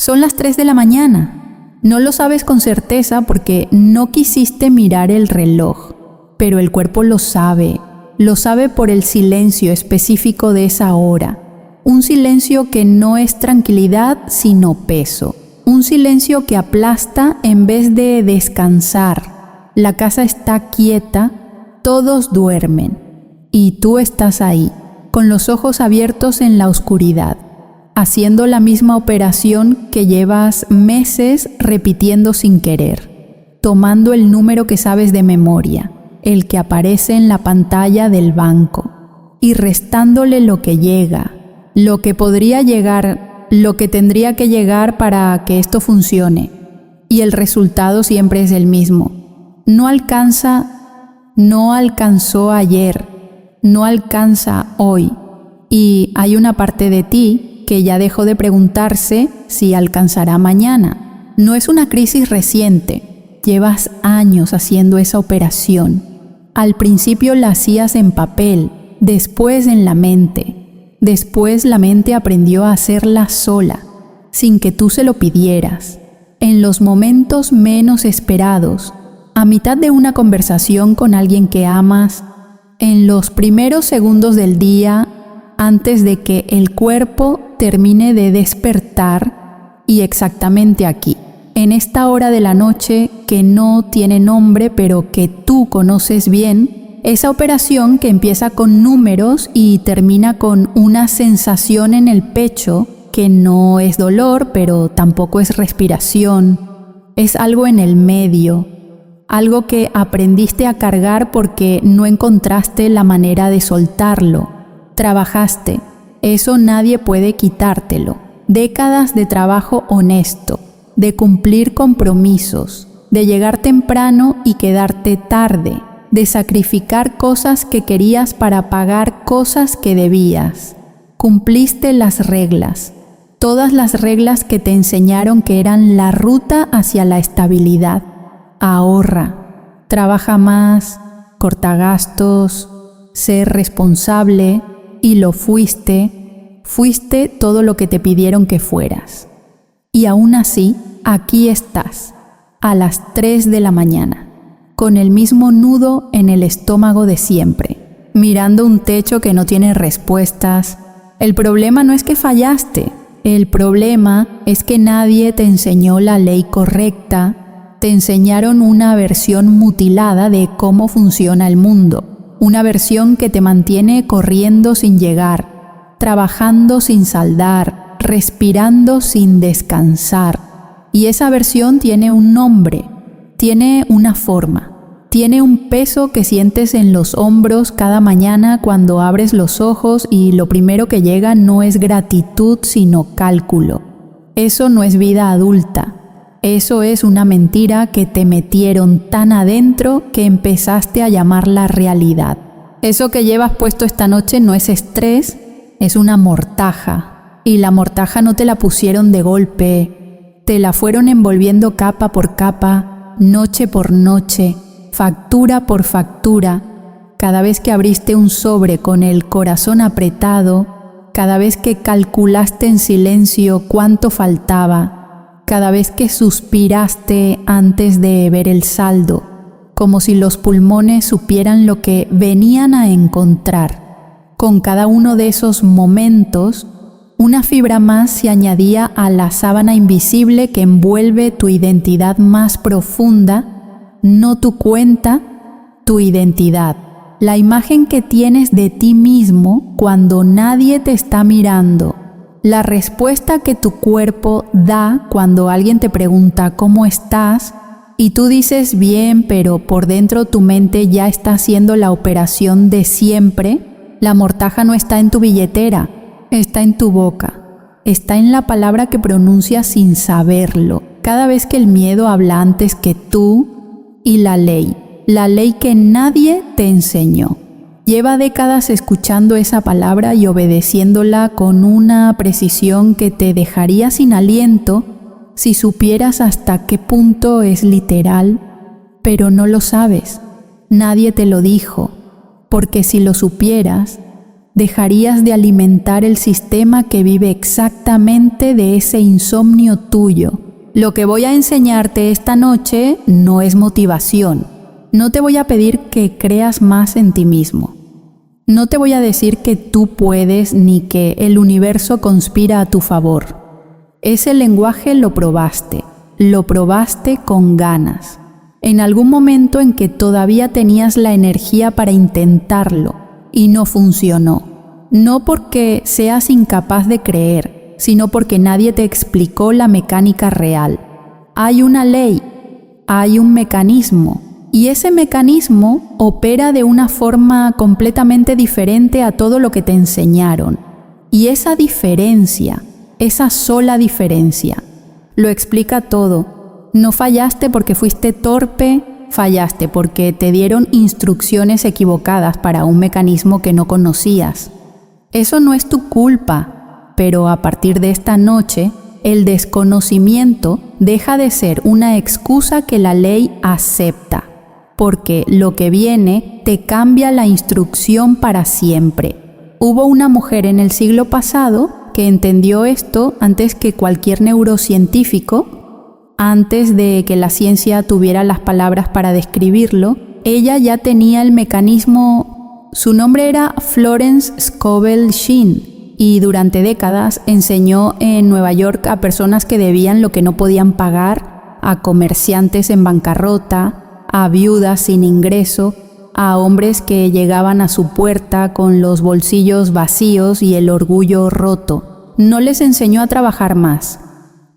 Son las 3 de la mañana. No lo sabes con certeza porque no quisiste mirar el reloj, pero el cuerpo lo sabe por el silencio específico de esa hora. Un silencio que no es tranquilidad sino peso. Un silencio que aplasta en vez de descansar. La casa está quieta, todos duermen y tú estás ahí, con los ojos abiertos en la oscuridad, haciendo la misma operación que llevas meses repitiendo sin querer, tomando el número que sabes de memoria, el que aparece en la pantalla del banco, y restándole lo que llega, lo que podría llegar, lo que tendría que llegar para que esto funcione, y el resultado siempre es el mismo. No alcanzó ayer, no alcanza hoy, y hay una parte de ti que ya dejó de preguntarse si alcanzará mañana. No es una crisis reciente, llevas años haciendo esa operación. Al principio la hacías en papel, después en la mente. Después la mente aprendió a hacerla sola, sin que tú se lo pidieras, en los momentos menos esperados, a mitad de una conversación con alguien que amas, en los primeros segundos del día, antes de que el cuerpo termine de despertar, y exactamente aquí, en esta hora de la noche que no tiene nombre pero que tú conoces bien. Esa operación que empieza con números y termina con una sensación en el pecho que no es dolor, pero tampoco es respiración. Es algo en el medio, algo que aprendiste a cargar porque no encontraste la manera de soltarlo. Trabajaste, eso nadie puede quitártelo. Décadas de trabajo honesto, de cumplir compromisos, de llegar temprano y quedarte tarde, de sacrificar cosas que querías para pagar cosas que debías. Cumpliste las reglas, todas las reglas que te enseñaron que eran la ruta hacia la estabilidad. Ahorra, trabaja más, corta gastos, sé responsable, y lo fuiste todo lo que te pidieron que fueras. Y aún así, aquí estás, a las 3 de la mañana. Con el mismo nudo en el estómago de siempre, mirando un techo que no tiene respuestas. El problema no es que fallaste, el problema es que nadie te enseñó la ley correcta, te enseñaron una versión mutilada de cómo funciona el mundo, una versión que te mantiene corriendo sin llegar, trabajando sin saldar, respirando sin descansar. Y esa versión tiene un nombre, tiene una forma, tiene un peso que sientes en los hombros cada mañana cuando abres los ojos y lo primero que llega no es gratitud sino cálculo. Eso no es vida adulta, eso es una mentira que te metieron tan adentro que empezaste a llamarla realidad. Eso que llevas puesto esta noche no es estrés, es una mortaja, y la mortaja no te la pusieron de golpe, te la fueron envolviendo capa por capa, noche por noche, factura por factura, cada vez que abriste un sobre con el corazón apretado, cada vez que calculaste en silencio cuánto faltaba, cada vez que suspiraste antes de ver el saldo, como si los pulmones supieran lo que venían a encontrar. Con cada uno de esos momentos, una fibra más se añadía a la sábana invisible que envuelve tu identidad más profunda, no tu cuenta, tu identidad. La imagen que tienes de ti mismo cuando nadie te está mirando. La respuesta que tu cuerpo da cuando alguien te pregunta ¿cómo estás? Y tú dices bien, pero por dentro tu mente ya está haciendo la operación de siempre. La mortaja no está en tu billetera. Está en tu boca, está en la palabra que pronuncias sin saberlo, cada vez que el miedo habla antes que tú, y la ley que nadie te enseñó. Lleva décadas escuchando esa palabra y obedeciéndola con una precisión que te dejaría sin aliento si supieras hasta qué punto es literal, pero no lo sabes, nadie te lo dijo, porque si lo supieras, dejarías de alimentar el sistema que vive exactamente de ese insomnio tuyo. Lo que voy a enseñarte esta noche no es motivación. No te voy a pedir que creas más en ti mismo. No te voy a decir que tú puedes ni que el universo conspira a tu favor. Ese lenguaje lo probaste con ganas. En algún momento en que todavía tenías la energía para intentarlo y no funcionó. No porque seas incapaz de creer, sino porque nadie te explicó la mecánica real. Hay una ley, hay un mecanismo, y ese mecanismo opera de una forma completamente diferente a todo lo que te enseñaron. Y esa diferencia, esa sola diferencia, lo explica todo. No fallaste porque fuiste torpe, fallaste porque te dieron instrucciones equivocadas para un mecanismo que no conocías. Eso no es tu culpa, pero a partir de esta noche, el desconocimiento deja de ser una excusa que la ley acepta, porque lo que viene te cambia la instrucción para siempre. Hubo una mujer en el siglo pasado que entendió esto antes que cualquier neurocientífico, antes de que la ciencia tuviera las palabras para describirlo. Ella ya tenía el mecanismo. Su nombre era Florence Scovel Shinn y durante décadas enseñó en Nueva York a personas que debían lo que no podían pagar, a comerciantes en bancarrota, a viudas sin ingreso, a hombres que llegaban a su puerta con los bolsillos vacíos y el orgullo roto. No les enseñó a trabajar más.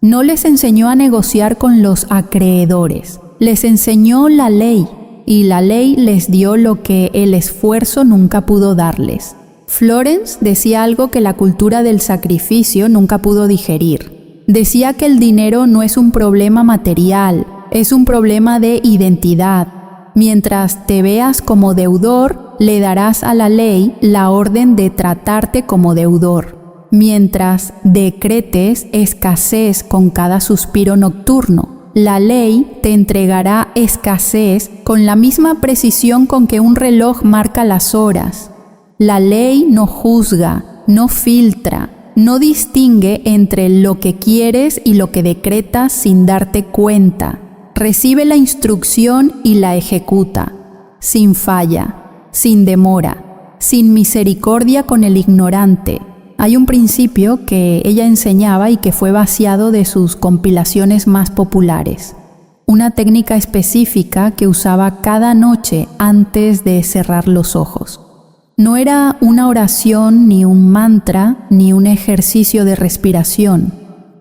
No les enseñó a negociar con los acreedores. Les enseñó la ley. Y la ley les dio lo que el esfuerzo nunca pudo darles. Florence decía algo que la cultura del sacrificio nunca pudo digerir. Decía que el dinero no es un problema material, es un problema de identidad. Mientras te veas como deudor, le darás a la ley la orden de tratarte como deudor. Mientras decretes escasez con cada suspiro nocturno, la ley te entregará escasez con la misma precisión con que un reloj marca las horas. La ley no juzga, no filtra, no distingue entre lo que quieres y lo que decretas sin darte cuenta. Recibe la instrucción y la ejecuta, sin falla, sin demora, sin misericordia con el ignorante. Hay un principio que ella enseñaba y que fue vaciado de sus compilaciones más populares. Una técnica específica que usaba cada noche antes de cerrar los ojos. No era una oración, ni un mantra, ni un ejercicio de respiración.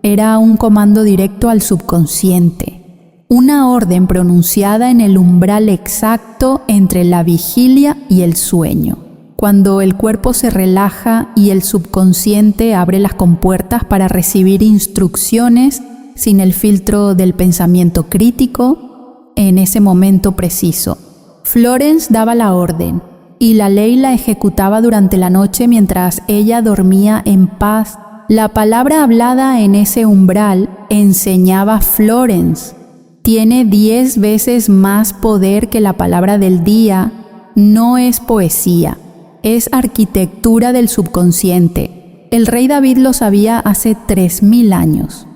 Era un comando directo al subconsciente. Una orden pronunciada en el umbral exacto entre la vigilia y el sueño. Cuando el cuerpo se relaja y el subconsciente abre las compuertas para recibir instrucciones sin el filtro del pensamiento crítico, en ese momento preciso. Florence daba la orden y la ley la ejecutaba durante la noche mientras ella dormía en paz. La palabra hablada en ese umbral enseñaba Florence. Tiene 10 veces más poder que la palabra del día. No es poesía. Es arquitectura del subconsciente. El rey David lo sabía hace 3000 años.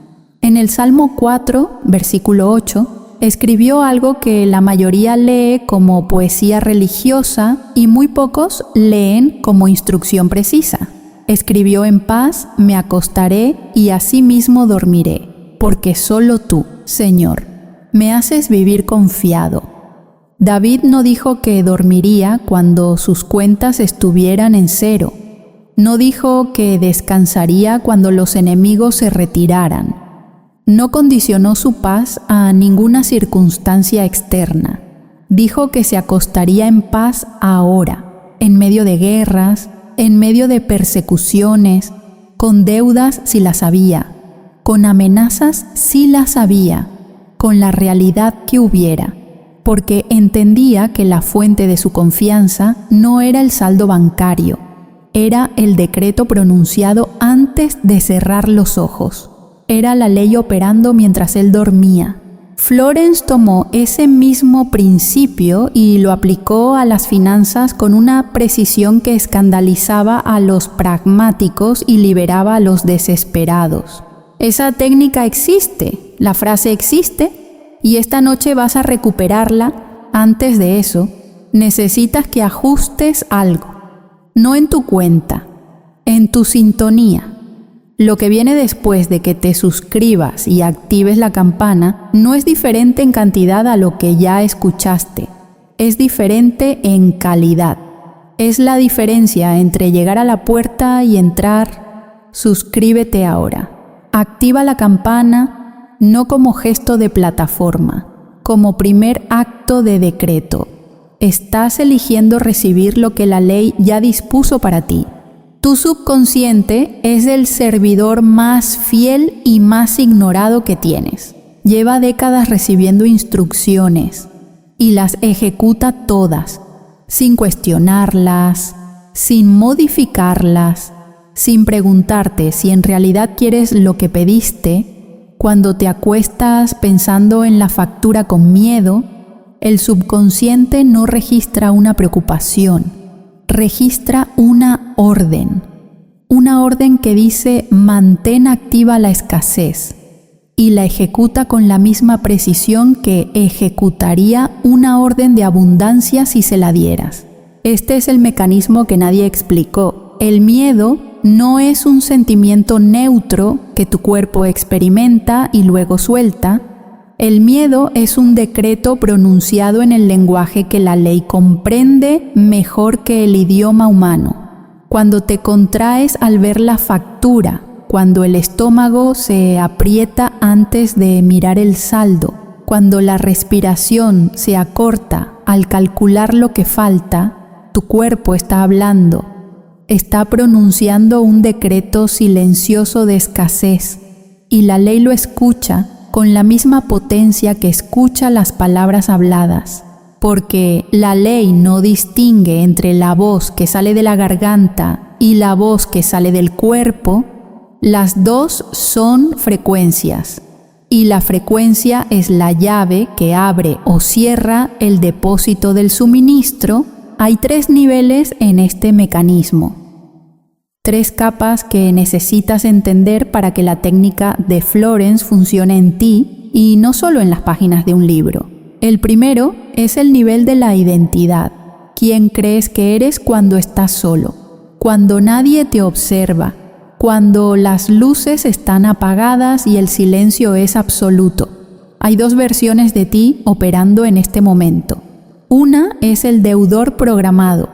En el Salmo 4, versículo 8, escribió algo que la mayoría lee como poesía religiosa y muy pocos leen como instrucción precisa. Escribió: en paz me acostaré y asimismo dormiré, porque solo tú, Señor, me haces vivir confiado. David no dijo que dormiría cuando sus cuentas estuvieran en cero. No dijo que descansaría cuando los enemigos se retiraran. No condicionó su paz a ninguna circunstancia externa. Dijo que se acostaría en paz ahora, en medio de guerras, en medio de persecuciones, con deudas si las había, con amenazas si las había, con la realidad que hubiera. Porque entendía que la fuente de su confianza no era el saldo bancario, era el decreto pronunciado antes de cerrar los ojos. Era la ley operando mientras él dormía. Florence tomó ese mismo principio y lo aplicó a las finanzas con una precisión que escandalizaba a los pragmáticos y liberaba a los desesperados. Esa técnica existe, la frase existe, y esta noche vas a recuperarla. Antes de eso, necesitas que ajustes algo, no en tu cuenta, en tu sintonía. Lo que viene después de que te suscribas y actives la campana no es diferente en cantidad a lo que ya escuchaste, es diferente en calidad. Es la diferencia entre llegar a la puerta y entrar. Suscríbete ahora. Activa la campana no como gesto de plataforma, como primer acto de decreto. Estás eligiendo recibir lo que la ley ya dispuso para ti. Tu subconsciente es el servidor más fiel y más ignorado que tienes. Lleva décadas recibiendo instrucciones y las ejecuta todas, sin cuestionarlas, sin modificarlas, sin preguntarte si en realidad quieres lo que pediste. Cuando te acuestas pensando en la factura con miedo, el subconsciente no registra una preocupación, registra una orden que dice mantén activa la escasez y la ejecuta con la misma precisión que ejecutaría una orden de abundancia si se la dieras. Este es el mecanismo que nadie explicó. El miedo no es un sentimiento neutro que tu cuerpo experimenta y luego suelta. El miedo es un decreto pronunciado en el lenguaje que la ley comprende mejor que el idioma humano. Cuando te contraes al ver la factura, cuando el estómago se aprieta antes de mirar el saldo, cuando la respiración se acorta al calcular lo que falta, tu cuerpo está hablando, está pronunciando un decreto silencioso de escasez, y la ley lo escucha con la misma potencia que escucha las palabras habladas, porque la ley no distingue entre la voz que sale de la garganta y la voz que sale del cuerpo. Las dos son frecuencias, y la frecuencia es la llave que abre o cierra el depósito del suministro. Hay 3 niveles en este mecanismo. 3 capas que necesitas entender para que la técnica de Florence funcione en ti y no solo en las páginas de un libro. El primero es el nivel de la identidad. ¿Quién crees que eres cuando estás solo? Cuando nadie te observa, cuando las luces están apagadas y el silencio es absoluto. Hay 2 versiones de ti operando en este momento. Una es el deudor programado,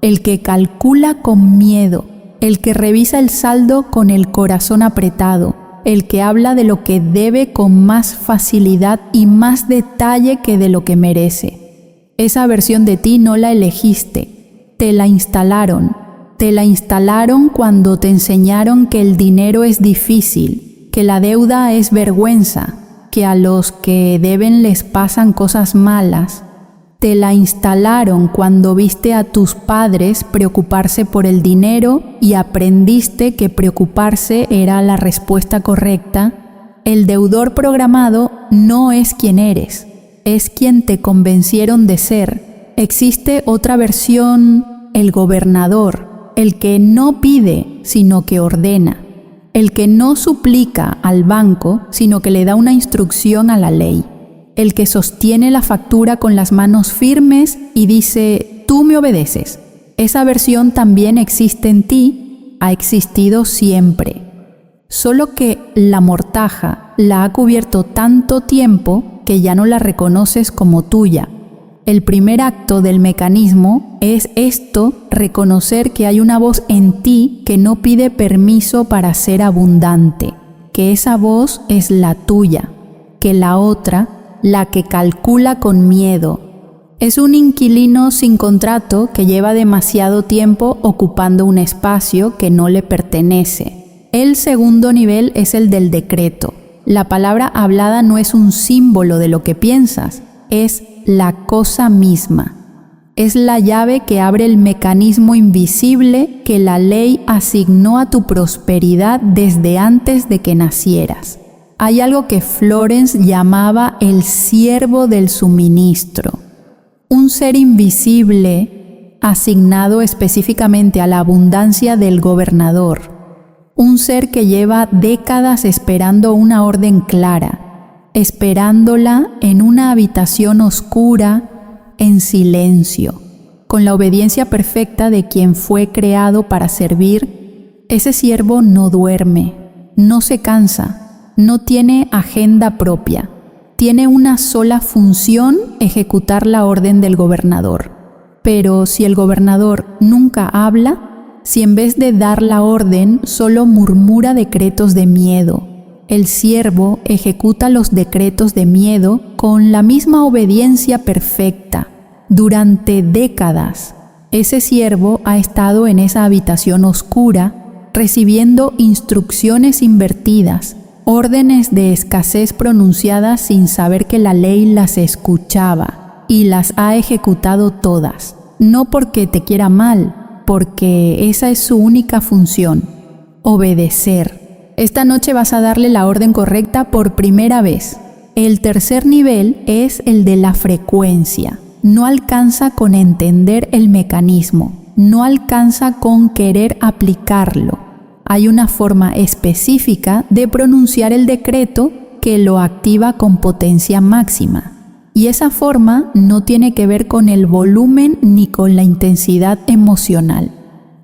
el que calcula con miedo, el que revisa el saldo con el corazón apretado, el que habla de lo que debe con más facilidad y más detalle que de lo que merece. Esa versión de ti no la elegiste, te la instalaron. Te la instalaron cuando te enseñaron que el dinero es difícil, que la deuda es vergüenza, que a los que deben les pasan cosas malas. Te la instalaron cuando viste a tus padres preocuparse por el dinero y aprendiste que preocuparse era la respuesta correcta. El deudor programado no es quien eres, es quien te convencieron de ser. Existe otra versión, el gobernador, el que no pide, sino que ordena, el que no suplica al banco, sino que le da una instrucción a la ley, el que sostiene la factura con las manos firmes y dice, tú me obedeces. Esa versión también existe en ti, ha existido siempre. Solo que la mortaja la ha cubierto tanto tiempo que ya no la reconoces como tuya. El primer acto del mecanismo es esto, reconocer que hay una voz en ti que no pide permiso para ser abundante, que esa voz es la tuya, que la otra, la que calcula con miedo, es un inquilino sin contrato que lleva demasiado tiempo ocupando un espacio que no le pertenece. El segundo nivel es el del decreto. La palabra hablada no es un símbolo de lo que piensas, es la cosa misma. Es la llave que abre el mecanismo invisible que la ley asignó a tu prosperidad desde antes de que nacieras. Hay algo que Florence llamaba el siervo del suministro, un ser invisible asignado específicamente a la abundancia del gobernador, un ser que lleva décadas esperando una orden clara, esperándola en una habitación oscura, en silencio, con la obediencia perfecta de quien fue creado para servir. Ese siervo no duerme, no se cansa, no tiene agenda propia, tiene una sola función: ejecutar la orden del gobernador. Pero si el gobernador nunca habla, si en vez de dar la orden solo murmura decretos de miedo, el siervo ejecuta los decretos de miedo con la misma obediencia perfecta. Durante décadas, ese siervo ha estado en esa habitación oscura, recibiendo instrucciones invertidas, órdenes de escasez pronunciadas sin saber que la ley las escuchaba, y las ha ejecutado todas, no porque te quiera mal, porque esa es su única función: obedecer. Esta noche vas a darle la orden correcta por primera vez. El tercer nivel es el de la frecuencia. No alcanza con entender el mecanismo, no alcanza con querer aplicarlo. Hay una forma específica de pronunciar el decreto que lo activa con potencia máxima. Y esa forma no tiene que ver con el volumen ni con la intensidad emocional.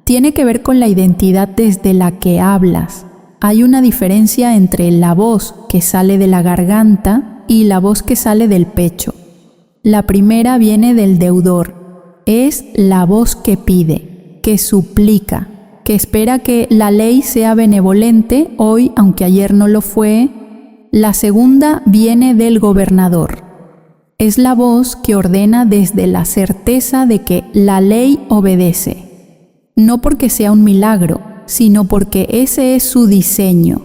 Tiene que ver con la identidad desde la que hablas. Hay una diferencia entre la voz que sale de la garganta y la voz que sale del pecho. La primera viene del deudor. Es la voz que pide, que suplica, que espera que la ley sea benevolente hoy, aunque ayer no lo fue. La segunda viene del gobernador. Es la voz que ordena desde la certeza de que la ley obedece. No porque sea un milagro, sino porque ese es su diseño.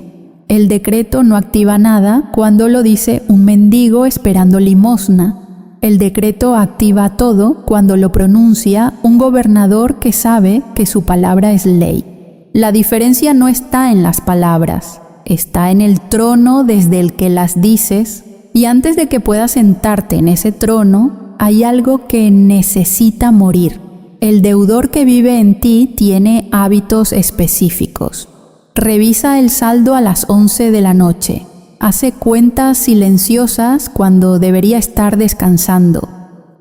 El decreto no activa nada cuando lo dice un mendigo esperando limosna. El decreto activa todo cuando lo pronuncia un gobernador que sabe que su palabra es ley. La diferencia no está en las palabras, está en el trono desde el que las dices, y antes de que puedas sentarte en ese trono, hay algo que necesita morir. El deudor que vive en ti tiene hábitos específicos. Revisa el saldo a las 11 de la noche. Hace cuentas silenciosas cuando debería estar descansando.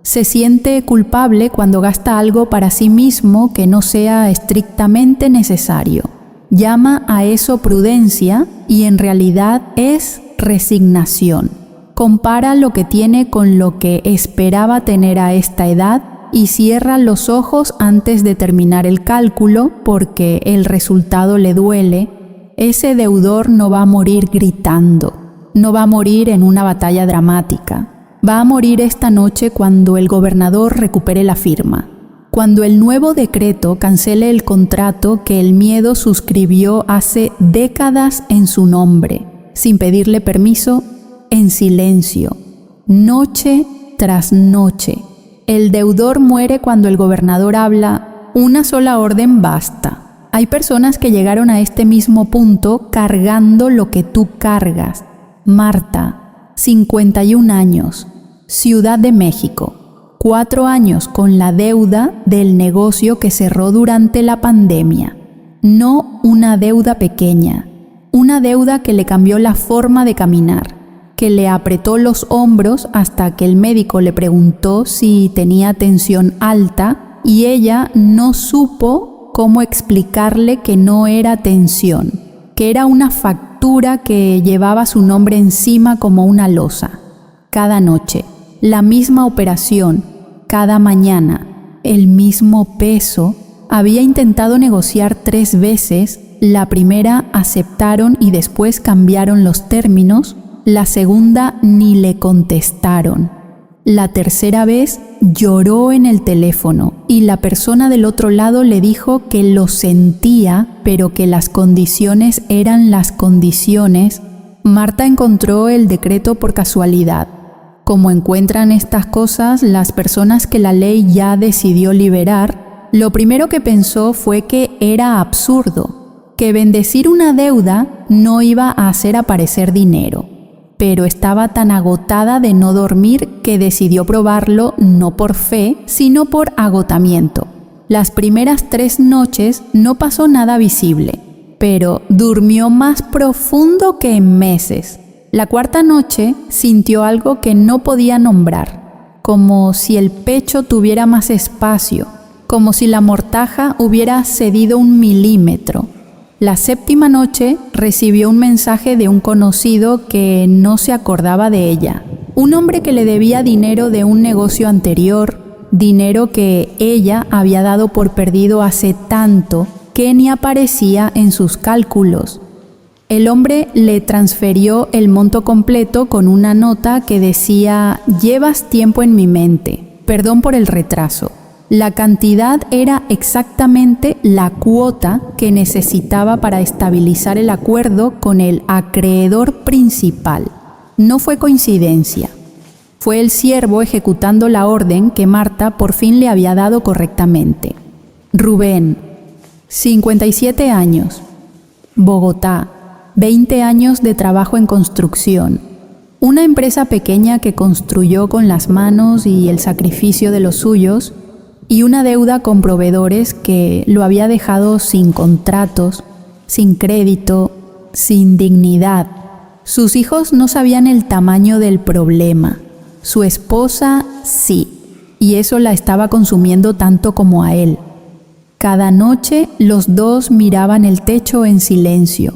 Se siente culpable cuando gasta algo para sí mismo que no sea estrictamente necesario. Llama a eso prudencia y en realidad es resignación. Compara lo que tiene con lo que esperaba tener a esta edad y cierra los ojos antes de terminar el cálculo porque el resultado le duele. Ese deudor no va a morir gritando, no va a morir en una batalla dramática. Va a morir esta noche cuando el gobernador recupere la firma, cuando el nuevo decreto cancele el contrato que el miedo suscribió hace décadas en su nombre, sin pedirle permiso, en silencio, noche tras noche. El deudor muere cuando el gobernador habla: una sola orden basta. Hay personas que llegaron a este mismo punto cargando lo que tú cargas. Marta, 51 años, Ciudad de México, 4 años con la deuda del negocio que cerró durante la pandemia. No una deuda pequeña, una deuda que le cambió la forma de caminar, que le apretó los hombros hasta que el médico le preguntó si tenía tensión alta y ella no supo cómo explicarle que no era tensión, que era una factura que llevaba su nombre encima como una losa. Cada noche, la misma operación, cada mañana, el mismo peso. Había intentado negociar 3 veces, la primera aceptaron y después cambiaron los términos, la segunda ni le contestaron. La tercera vez lloró en el teléfono y la persona del otro lado le dijo que lo sentía, pero que las condiciones eran las condiciones. Marta encontró el decreto por casualidad. Como encuentran estas cosas las personas que la ley ya decidió liberar, lo primero que pensó fue que era absurdo, que bendecir una deuda no iba a hacer aparecer dinero, pero estaba tan agotada de no dormir que decidió probarlo no por fe, sino por agotamiento. Las primeras 3 noches no pasó nada visible, pero durmió más profundo que en meses. La 4ª noche sintió algo que no podía nombrar, como si el pecho tuviera más espacio, como si la mortaja hubiera cedido 1 milímetro. La 7ª noche recibió un mensaje de un conocido que no se acordaba de ella. Un hombre que le debía dinero de un negocio anterior, dinero que ella había dado por perdido hace tanto que ni aparecía en sus cálculos. El hombre le transfirió el monto completo con una nota que decía: «Llevas tiempo en mi mente, perdón por el retraso». La cantidad era exactamente la cuota que necesitaba para estabilizar el acuerdo con el acreedor principal. No fue coincidencia. Fue el siervo ejecutando la orden que Marta por fin le había dado correctamente. Rubén, 57 años, Bogotá, 20 años de trabajo en construcción. Una empresa pequeña que construyó con las manos y el sacrificio de los suyos, y una deuda con proveedores que lo había dejado sin contratos, sin crédito, sin dignidad. Sus hijos no sabían el tamaño del problema. Su esposa sí, y eso la estaba consumiendo tanto como a él. Cada noche los dos miraban el techo en silencio,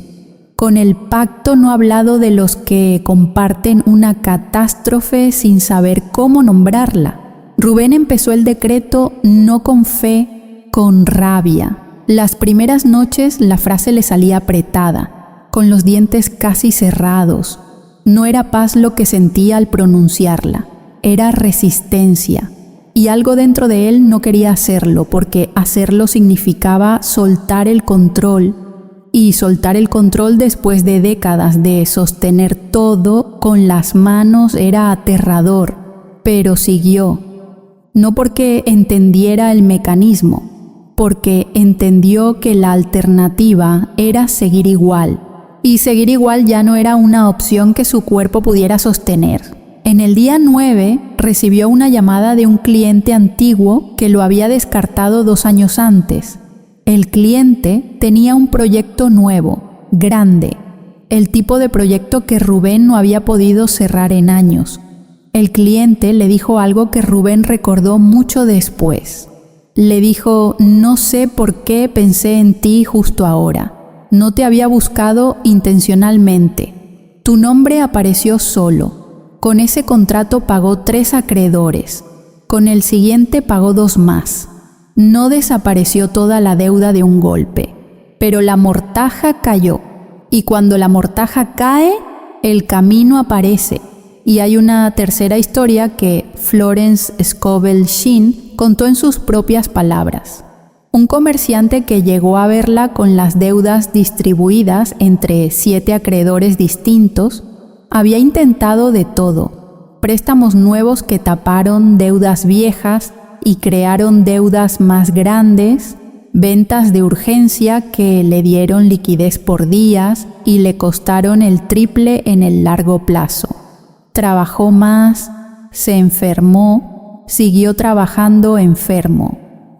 con el pacto no hablado de los que comparten una catástrofe sin saber cómo nombrarla. Rubén empezó el decreto no con fe, con rabia. Las primeras noches la frase le salía apretada, con los dientes casi cerrados. No era paz lo que sentía al pronunciarla, era resistencia. Y algo dentro de él no quería hacerlo, porque hacerlo significaba soltar el control. Y soltar el control después de décadas de sostener todo con las manos era aterrador, pero siguió. No porque entendiera el mecanismo, porque entendió que la alternativa era seguir igual, y seguir igual ya no era una opción que su cuerpo pudiera sostener. En el día 9 recibió una llamada de un cliente antiguo que lo había descartado 2 años antes. El cliente tenía un proyecto nuevo, grande, el tipo de proyecto que Rubén no había podido cerrar en años. El cliente le dijo algo que Rubén recordó mucho después. Le dijo: «No sé por qué pensé en ti justo ahora. No te había buscado intencionalmente. Tu nombre apareció solo. Con ese contrato pagó 3 acreedores. Con el siguiente pagó 2 más. No desapareció toda la deuda de un golpe, pero la mortaja cayó. Y cuando la mortaja cae, el camino aparece». Y hay una tercera historia que Florence Scovel Shinn contó en sus propias palabras. Un comerciante que llegó a verla con las deudas distribuidas entre 7 acreedores distintos, había intentado de todo: préstamos nuevos que taparon deudas viejas y crearon deudas más grandes, ventas de urgencia que le dieron liquidez por días y le costaron el triple en el largo plazo. Trabajó más, se enfermó, siguió trabajando enfermo,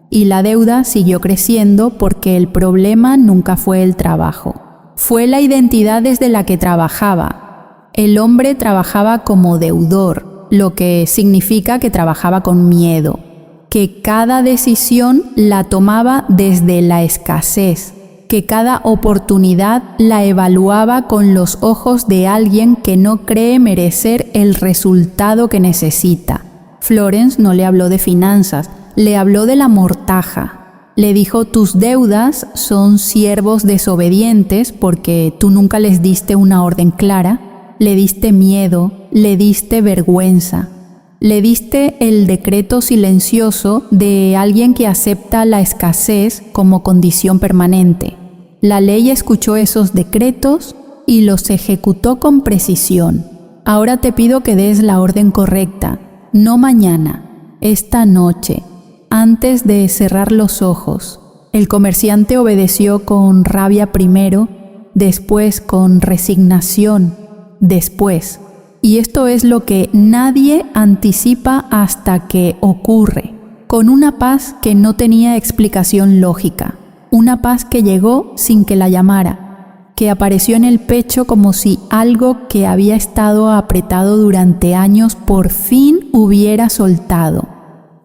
y la deuda siguió creciendo porque el problema nunca fue el trabajo. Fue la identidad desde la que trabajaba. El hombre trabajaba como deudor, lo que significa que trabajaba con miedo, que cada decisión la tomaba desde la escasez, que cada oportunidad la evaluaba con los ojos de alguien que no cree merecer el resultado que necesita. Florence no le habló de finanzas, le habló de la mortaja. Le dijo: «Tus deudas son siervos desobedientes porque tú nunca les diste una orden clara, le diste miedo, le diste vergüenza». Le diste el decreto silencioso de alguien que acepta la escasez como condición permanente. La ley escuchó esos decretos y los ejecutó con precisión. Ahora te pido que des la orden correcta, no mañana, esta noche, antes de cerrar los ojos. El comerciante obedeció con rabia primero, después con resignación, después. Y esto es lo que nadie anticipa hasta que ocurre, con una paz que no tenía explicación lógica, una paz que llegó sin que la llamara, que apareció en el pecho como si algo que había estado apretado durante años por fin hubiera soltado.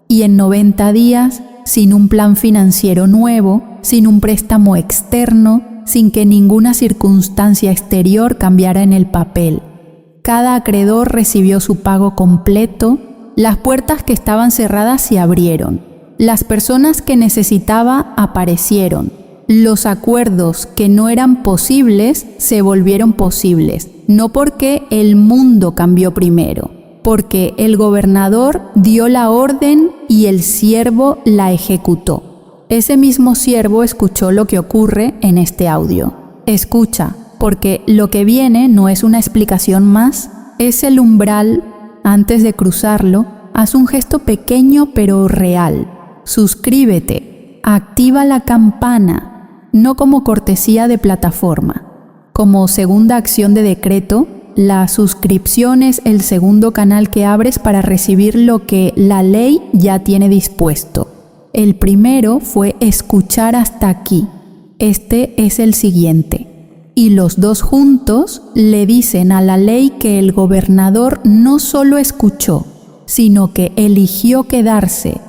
Y en 90 días, sin un plan financiero nuevo, sin un préstamo externo, sin que ninguna circunstancia exterior cambiara en el papel. Cada acreedor recibió su pago completo, las puertas que estaban cerradas se abrieron, las personas que necesitaba aparecieron, los acuerdos que no eran posibles se volvieron posibles, no porque el mundo cambió primero, porque el gobernador dio la orden y el siervo la ejecutó. Ese mismo siervo escuchó lo que ocurre en este audio. Escucha, porque lo que viene no es una explicación más, es el umbral. Antes de cruzarlo, haz un gesto pequeño pero real. Suscríbete, activa la campana, no como cortesía de plataforma. Como segunda acción de decreto, la suscripción es el segundo canal que abres para recibir lo que la ley ya tiene dispuesto. El primero fue escuchar hasta aquí. Este es el siguiente. Y los dos juntos le dicen a la ley que el gobernador no solo escuchó, sino que eligió quedarse.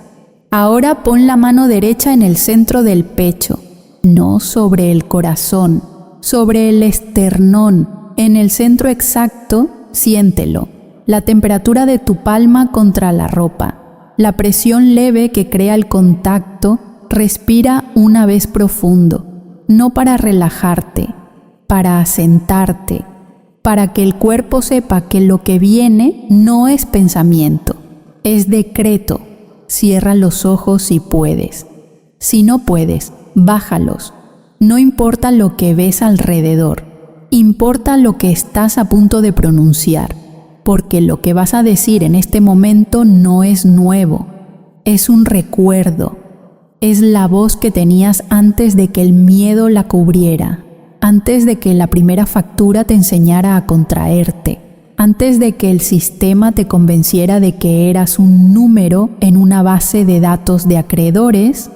Ahora pon la mano derecha en el centro del pecho, no sobre el corazón, sobre el esternón, en el centro exacto, siéntelo. La temperatura de tu palma contra la ropa, la presión leve que crea el contacto. Respira una vez profundo, no para relajarte, para asentarte, para que el cuerpo sepa que lo que viene no es pensamiento, es decreto. Cierra los ojos si puedes. Si no puedes, bájalos. No importa lo que ves alrededor, importa lo que estás a punto de pronunciar, porque lo que vas a decir en este momento no es nuevo, es un recuerdo, es la voz que tenías antes de que el miedo la cubriera, antes de que la primera factura te enseñara a contraerte, antes de que el sistema te convenciera de que eras un número en una base de datos de acreedores.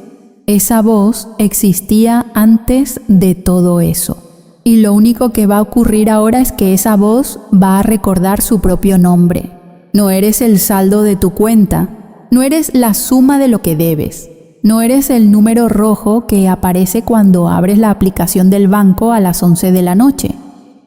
Esa voz existía antes de todo eso. Y lo único que va a ocurrir ahora es que esa voz va a recordar su propio nombre. No eres el saldo de tu cuenta, no eres la suma de lo que debes, no eres el número rojo que aparece cuando abres la aplicación del banco a las 11 de la noche.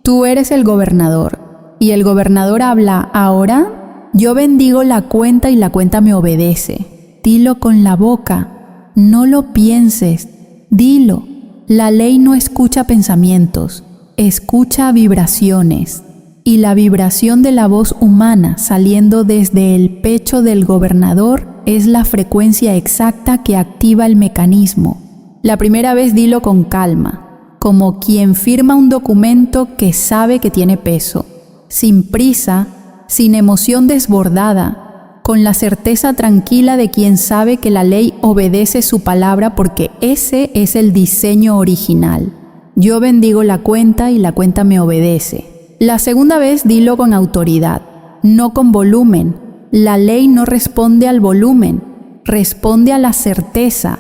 Tú eres el gobernador. Y el gobernador habla: ahora yo bendigo la cuenta y la cuenta me obedece. Dilo con la boca, no lo pienses, dilo. La ley no escucha pensamientos, escucha vibraciones. Y la vibración de la voz humana saliendo desde el pecho del gobernador es la frecuencia exacta que activa el mecanismo. La primera vez dilo con calma, como quien firma un documento que sabe que tiene peso. Sin prisa, sin emoción desbordada, con la certeza tranquila de quien sabe que la ley obedece su palabra porque ese es el diseño original. Yo bendigo la cuenta y la cuenta me obedece. La segunda vez dilo con autoridad, no con volumen. La ley no responde al volumen, responde a la certeza.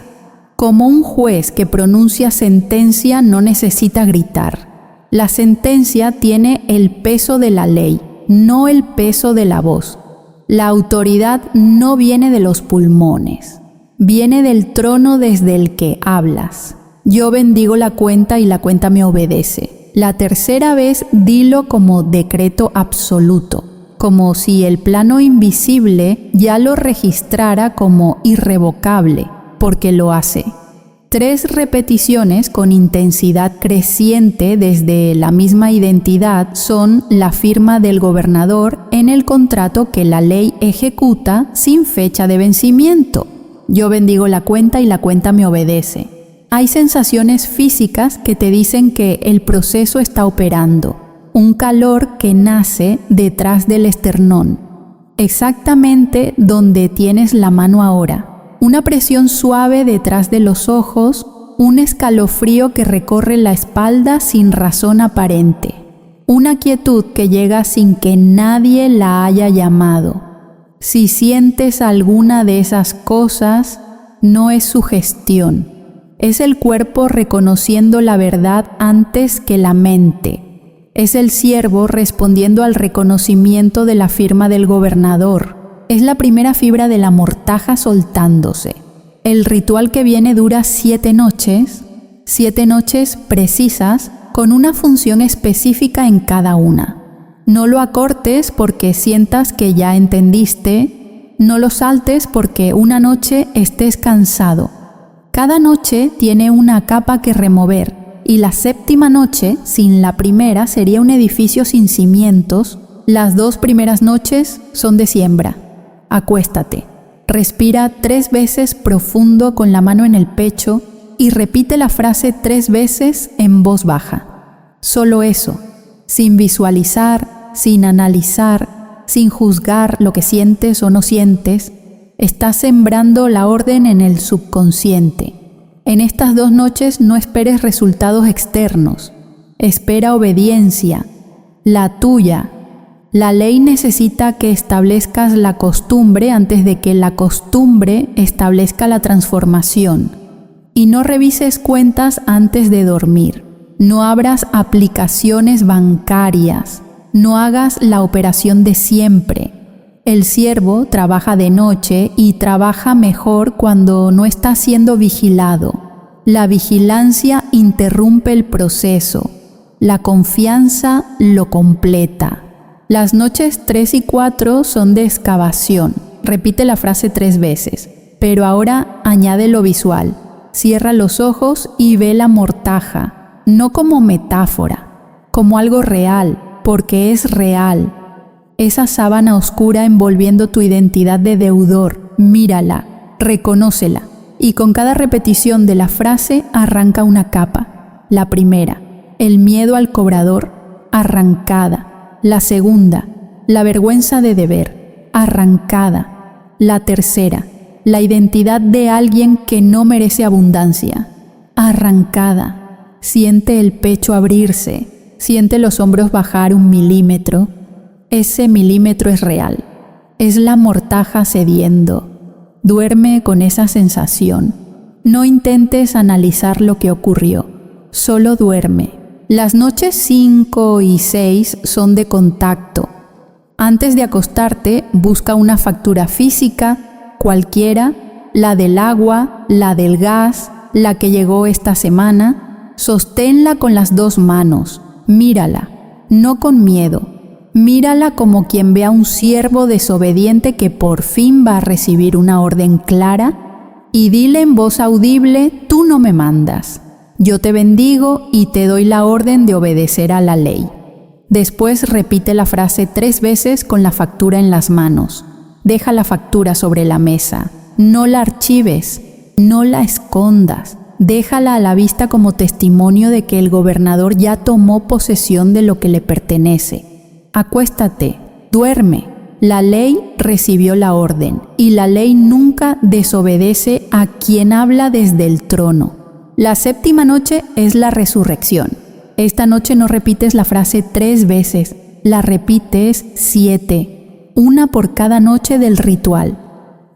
Como un juez que pronuncia sentencia no necesita gritar. La sentencia tiene el peso de la ley, no el peso de la voz. La autoridad no viene de los pulmones, viene del trono desde el que hablas. Yo bendigo la cuenta y la cuenta me obedece. La tercera vez dilo como decreto absoluto, como si el plano invisible ya lo registrara como irrevocable, porque lo hace. 3 repeticiones con intensidad creciente desde la misma identidad son la firma del gobernador en el contrato que la ley ejecuta sin fecha de vencimiento. Yo bendigo la cuenta y la cuenta me obedece. Hay sensaciones físicas que te dicen que el proceso está operando. Un calor que nace detrás del esternón, exactamente donde tienes la mano ahora. Una presión suave detrás de los ojos, un escalofrío que recorre la espalda sin razón aparente, una quietud que llega sin que nadie la haya llamado. Si sientes alguna de esas cosas, no es sugestión, es el cuerpo reconociendo la verdad antes que la mente. Es el ciervo respondiendo al reconocimiento de la firma del gobernador. Es la primera fibra de la mortaja soltándose. El ritual que viene dura 7 noches precisas, con una función específica en cada una. No lo acortes porque sientas que ya entendiste, no lo saltes porque una noche estés cansado. Cada noche tiene una capa que remover, y la 7ª noche, sin la primera, sería un edificio sin cimientos. Las 2 primeras noches son de siembra. Acuéstate. Respira 3 veces profundo con la mano en el pecho y repite la frase 3 veces en voz baja. Solo eso, sin visualizar, sin analizar, sin juzgar lo que sientes o no sientes. Estás sembrando la orden en el subconsciente. En estas 2 noches no esperes resultados externos. Espera obediencia, la tuya. La ley necesita que establezcas la costumbre antes de que la costumbre establezca la transformación. Y no revises cuentas antes de dormir. No abras aplicaciones bancarias. No hagas la operación de siempre. El ciervo trabaja de noche y trabaja mejor cuando no está siendo vigilado. La vigilancia interrumpe el proceso. La confianza lo completa. Las noches 3 y 4 son de excavación. Repite la frase 3 veces, pero ahora añade lo visual. Cierra los ojos y ve la mortaja, no como metáfora, como algo real, porque es real. Esa sábana oscura envolviendo tu identidad de deudor, mírala, reconócela, y con cada repetición de la frase arranca una capa. La primera, el miedo al cobrador, arrancada. La segunda, la vergüenza de deber, arrancada. La tercera, la identidad de alguien que no merece abundancia, arrancada. Siente el pecho abrirse, siente los hombros bajar 1 milímetro. Ese milímetro es real, es la mortaja cediendo. Duerme con esa sensación. No intentes analizar lo que ocurrió, solo duerme. Las noches 5 y 6 son de contacto. Antes de acostarte, busca una factura física, cualquiera, la del agua, la del gas, la que llegó esta semana. Sosténla con las 2 manos. Mírala, no con miedo. Mírala como quien ve a un siervo desobediente que por fin va a recibir una orden clara, y dile en voz audible: tú no me mandas. Yo te bendigo y te doy la orden de obedecer a la ley. Después repite la frase 3 veces con la factura en las manos. Deja la factura sobre la mesa. No la archives, no la escondas. Déjala a la vista como testimonio de que el gobernador ya tomó posesión de lo que le pertenece. Acuéstate, duerme. La ley recibió la orden y la ley nunca desobedece a quien habla desde el trono. La 7ª noche es la resurrección. Esta noche no repites la frase 3 veces, la repites 7, una por cada noche del ritual.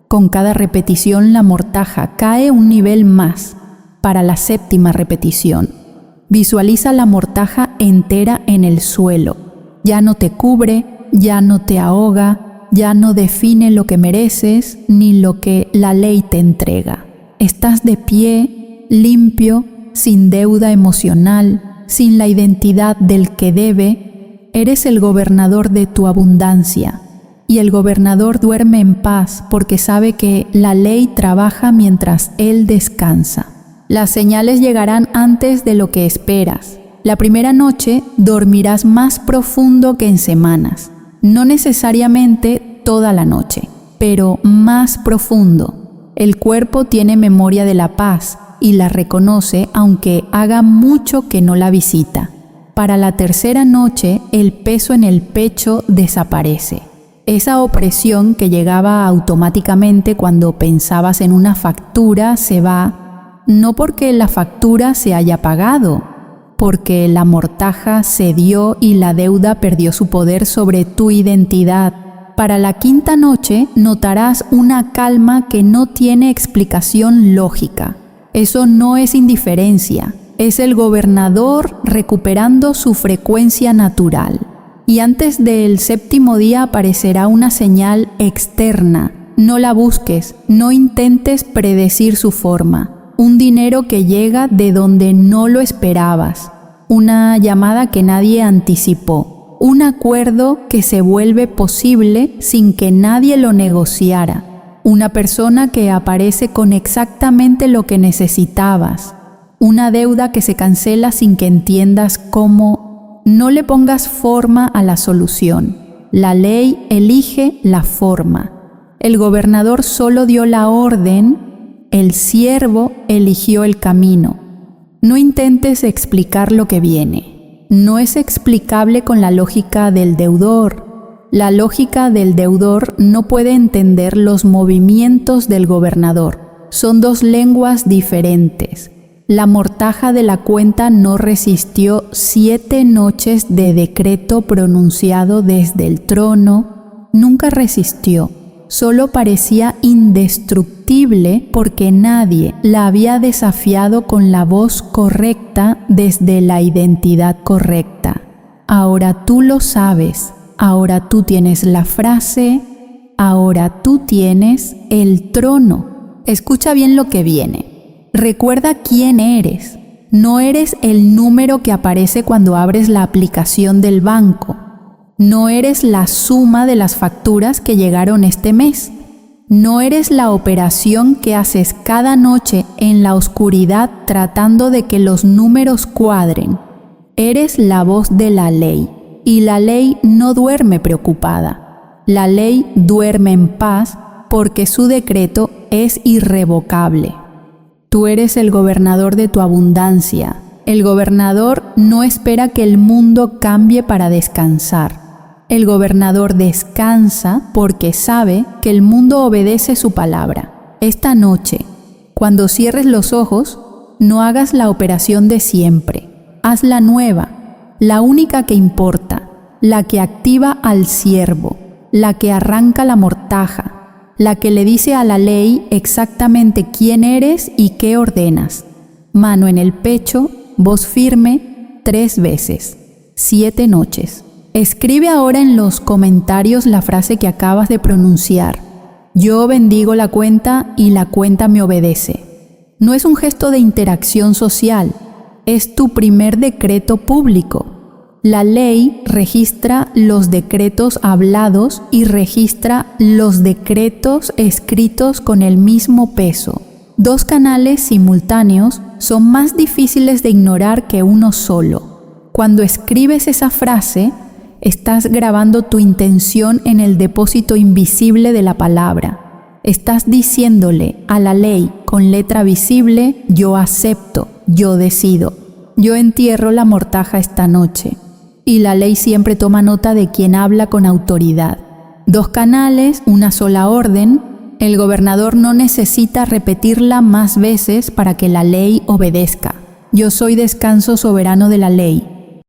Con cada repetición la mortaja cae un nivel más para la 7ª repetición. Visualiza la mortaja entera en el suelo. Ya no te cubre, ya no te ahoga, ya no define lo que mereces ni lo que la ley te entrega. Estás de pie, limpio, sin deuda emocional, sin la identidad del que debe. Eres el gobernador de tu abundancia, y el gobernador duerme en paz porque sabe que la ley trabaja mientras él descansa. Las señales llegarán antes de lo que esperas. La primera noche dormirás más profundo que en semanas, no necesariamente toda la noche, pero más profundo. El cuerpo tiene memoria de la paz y la reconoce aunque haga mucho que no la visita. Para la tercera noche, el peso en el pecho desaparece. Esa opresión que llegaba automáticamente cuando pensabas en una factura se va. no porque la factura se haya pagado, porque la mortaja cedió y la deuda perdió su poder sobre tu identidad. Para la quinta noche notarás una calma que no tiene explicación lógica. Eso no es indiferencia, es el gobernador recuperando su frecuencia natural. Y antes del séptimo día aparecerá una señal externa. No la busques, no intentes predecir su forma. Un dinero que llega de donde no lo esperabas. Una llamada que nadie anticipó. Un acuerdo que se vuelve posible sin que nadie lo negociara. Una persona que aparece con exactamente lo que necesitabas. Una deuda que se cancela sin que entiendas cómo. No le pongas forma a la solución. La ley elige la forma. El gobernador solo dio la orden, el siervo eligió el camino. No intentes explicar lo que viene. No es explicable con la lógica del deudor. La lógica del deudor no puede entender los movimientos del gobernador. Son dos lenguas diferentes. La mortaja de la cuenta no resistió 7 noches de decreto pronunciado desde el trono. Nunca resistió. Solo parecía indestructible porque nadie la había desafiado con la voz correcta desde la identidad correcta. Ahora tú lo sabes, ahora tú tienes la frase, ahora tú tienes el trono. Escucha bien lo que viene. Recuerda quién eres. No eres el número que aparece cuando abres la aplicación del banco. No eres la suma de las facturas que llegaron este mes. No eres la operación que haces cada noche en la oscuridad tratando de que los números cuadren. Eres la voz de la ley, y la ley no duerme preocupada. La ley duerme en paz porque su decreto es irrevocable. Tú eres el gobernador de tu abundancia. El gobernador no espera que el mundo cambie para descansar. El gobernador descansa porque sabe que el mundo obedece su palabra. Esta noche, cuando cierres los ojos, no hagas la operación de siempre. Haz la nueva, la única que importa, la que activa al siervo, la que arranca la mortaja, la que le dice a la ley exactamente quién eres y qué ordenas. Mano en el pecho, voz firme, 3 veces, 7 noches. Escribe ahora en los comentarios la frase que acabas de pronunciar. Yo bendigo la cuenta y la cuenta me obedece. No es un gesto de interacción social, es tu primer decreto público. La ley registra los decretos hablados y registra los decretos escritos con el mismo peso. 2 canales simultáneos son más difíciles de ignorar que uno solo. Cuando escribes esa frase, estás grabando tu intención en el depósito invisible de la palabra. Estás diciéndole a la ley con letra visible, yo acepto, yo decido. Yo entierro la mortaja esta noche. Y la ley siempre toma nota de quien habla con autoridad. 2 canales, una sola orden. El gobernador no necesita repetirla más veces para que la ley obedezca. Yo soy descanso soberano de la ley.